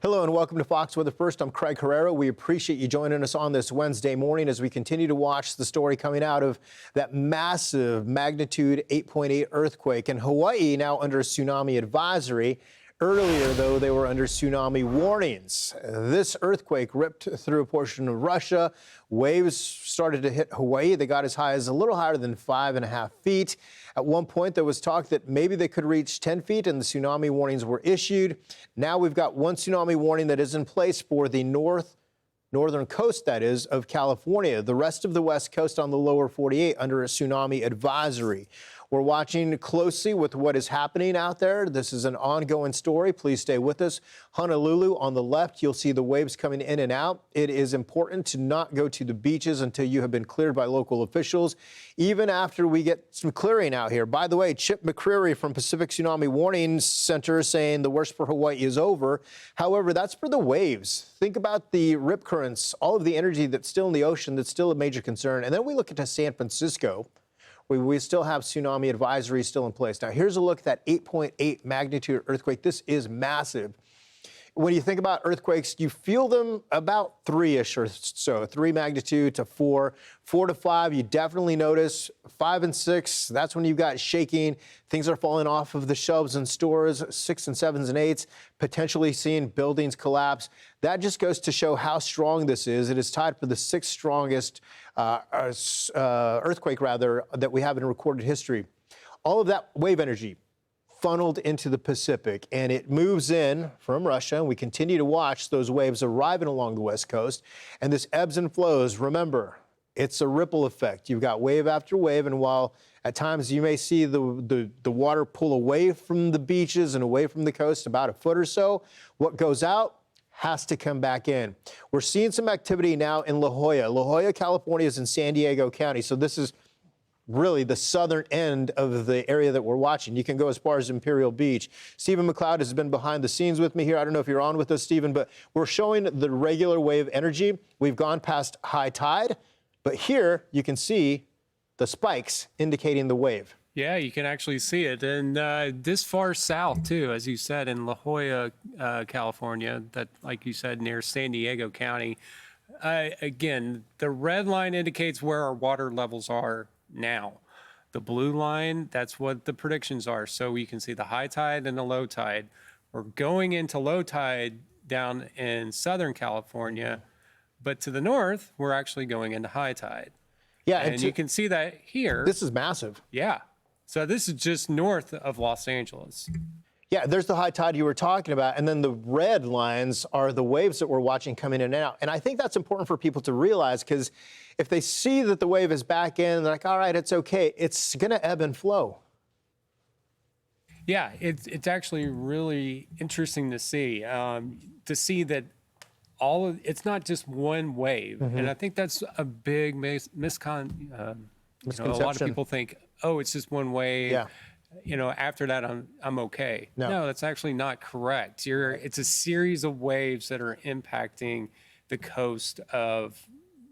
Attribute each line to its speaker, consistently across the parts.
Speaker 1: Hello and welcome to Fox Weather First. I'm Craig Herrera. We appreciate you joining us on this Wednesday morning as we continue to watch the story coming out of that massive magnitude 8.8 earthquake in Hawaii, now under a tsunami advisory. Earlier, though, they were under tsunami warnings. This earthquake ripped through a portion of Russia. Waves started to hit Hawaii. They got as high as a little higher than 5.5 feet. At one point, there was talk that maybe they could reach 10 feet, and the tsunami warnings were issued. Now we've got one tsunami warning that is in place for the northern coast, that is, of California. The rest of the West Coast on the lower 48 under a tsunami advisory. We're watching closely with what is happening out there. This is an ongoing story. Please stay with us. Honolulu on the left, you'll see the waves coming in and out. It is important to not go to the beaches until you have been cleared by local officials, even after we get some clearing out here. By the way, Chip McCreary from Pacific Tsunami Warning Center saying the worst for Hawaii is over. However, that's for the waves. Think about the rip currents, all of the energy that's still in the ocean that's still a major concern. And then we look into San Francisco. We still have tsunami advisories still in place. Now, here's a look at that 8.8 magnitude earthquake. This is massive. When you think about earthquakes, you feel them about 3-ish or so, 3 magnitude to 4, 4 to 5. You definitely notice 5 and 6. That's when you've got shaking. Things are falling off of the shelves in stores. 6 and 7s and 8s, potentially seeing buildings collapse. That just goes to show how strong this is. It is tied for the 6th strongest earthquake, that we have in recorded history. All of that wave energy funneled into the Pacific, and it moves in from Russia, and we continue to watch those waves arriving along the West Coast, and this ebbs and flows. Remember, it's a ripple effect. You've got wave after wave, and while at times you may see the water pull away from the beaches and away from the coast about a foot or so, what goes out has to come back in. We're seeing some activity now in La Jolla. La Jolla, California is in San Diego County, so this is really the southern end of the area that we're watching. You can go as far as Imperial Beach. Stephen McLeod has been behind the scenes with me here. I don't know if you're on with us, Stephen, but we're showing the regular wave energy. We've gone past high tide, but here you can see the spikes indicating the wave.
Speaker 2: Yeah, you can actually see it. And this far south, too, as you said, in La Jolla, California, that, like you said, near San Diego County. Again, the red line indicates where our water levels are now. The blue line, that's what the predictions are. So we can see the high tide and the low tide. We're going into low tide down in Southern California, but to the north, we're actually going into high tide.
Speaker 1: Yeah,
Speaker 2: and you can see that here.
Speaker 1: This is massive.
Speaker 2: Yeah. So this is just north of Los Angeles.
Speaker 1: Yeah, there's the high tide you were talking about, and then the red lines are the waves that we're watching come in and out. And I think that's important for people to realize, because if they see that the wave is back in, they're like, all right, it's okay. It's going to ebb and flow.
Speaker 2: Yeah, it's actually really interesting to see that it's not just one wave. Mm-hmm. And I think that's a big misconception. A lot of people think, oh, it's just one wave.
Speaker 1: Yeah.
Speaker 2: After that, I'm okay. No, that's actually not correct. It's a series of waves that are impacting the coast of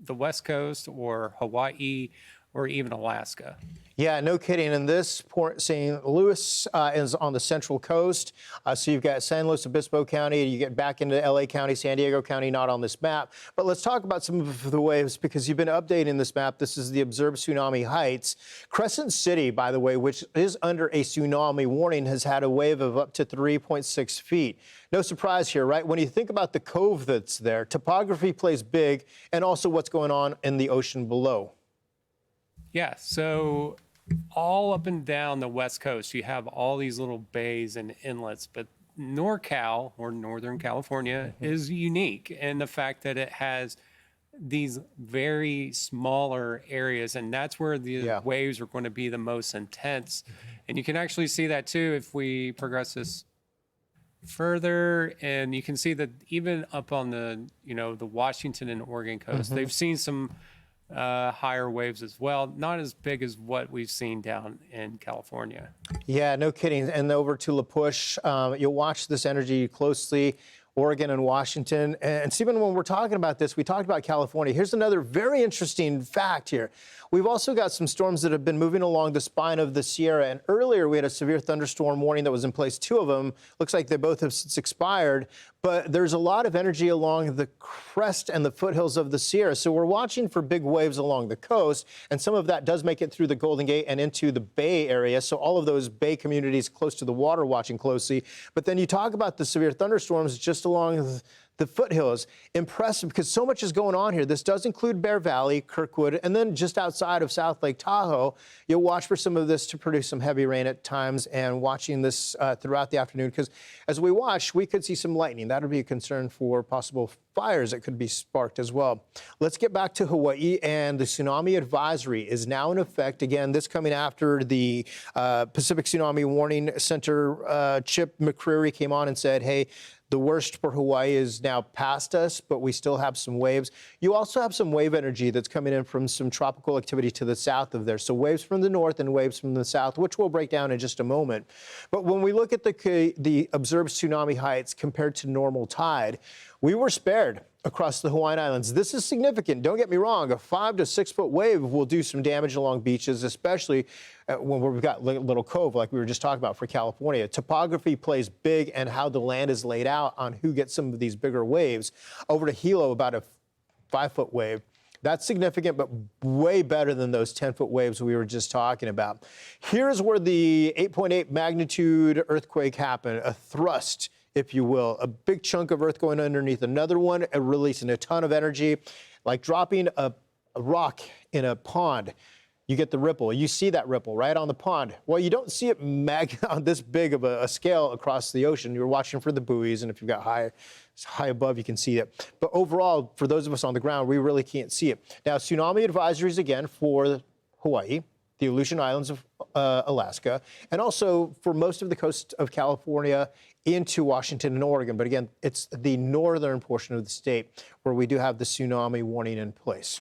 Speaker 2: the West Coast or Hawaii or even Alaska.
Speaker 1: Yeah, no kidding. And this Port St. Louis is on the central coast. So you've got San Luis Obispo County. You get back into LA County, San Diego County, not on this map. But let's talk about some of the waves, because you've been updating this map. This is the observed tsunami heights. Crescent City, by the way, which is under a tsunami warning, has had a wave of up to 3.6 feet. No surprise here, right? When you think about the cove that's there, topography plays big, and also what's going on in the ocean below.
Speaker 2: Yeah, so all up and down the West Coast, you have all these little bays and inlets, but NorCal, or Northern California, is unique in the fact that it has these very smaller areas, and that's where the waves are going to be the most intense. And you can actually see that too if we progress this further, and you can see that even up on the Washington and Oregon coast, they've seen some higher waves as well, not as big as what we've seen down in California.
Speaker 1: Yeah, no kidding. And over to La Push, you'll watch this energy closely. Oregon and Washington. And Stephen, when we're talking about this, we talked about California. Here's another very interesting fact here. We've also got some storms that have been moving along the spine of the Sierra. And earlier we had a severe thunderstorm warning that was in place, 2 of them. Looks like they both have since expired. but there's a lot of energy along the crest and the foothills of the Sierra. So we're watching for big waves along the coast, and some of that does make it through the Golden Gate and into the Bay Area. So all of those Bay communities close to the water watching closely. But then you talk about the severe thunderstorms just along the foothills. Impressive, because so much is going on here. This does include Bear Valley, Kirkwood, and then just outside of South Lake Tahoe. You'll watch for some of this to produce some heavy rain at times, and watching this throughout the afternoon, because as we watch, we could see some lightning. That would be a concern for possible fires that could be sparked as well. Let's get back to Hawaii, and the tsunami advisory is now in effect. Again, this coming after the Pacific Tsunami Warning Center, Chip McCreary came on and said, hey, the worst for Hawaii is now past us, but we still have some waves. You also have some wave energy that's coming in from some tropical activity to the south of there. So waves from the north and waves from the south, which we'll break down in just a moment. But when we look at the observed tsunami heights compared to normal tide, we were spared across the Hawaiian Islands. This is significant. Don't get me wrong. A 5 to 6 foot wave will do some damage along beaches, especially when we've got Little Cove, like we were just talking about for California. Topography plays big, and how the land is laid out on who gets some of these bigger waves. Over to Hilo, about a 5 foot wave. That's significant, but way better than those 10-foot waves we were just talking about. Here's where the 8.8 magnitude earthquake happened, a thrust, if you will, a big chunk of earth going underneath another one, releasing a ton of energy, like dropping a rock in a pond. You get the ripple. You see that ripple right on the pond. Well, you don't see it on this big of a scale across the ocean. You're watching for the buoys, and if you've got high above, you can see it. But overall, for those of us on the ground, we really can't see it. Now, tsunami advisories again for Hawaii, the Aleutian Islands of Alaska, and also for most of the coast of California into Washington and Oregon. But again, it's the northern portion of the state where we do have the tsunami warning in place.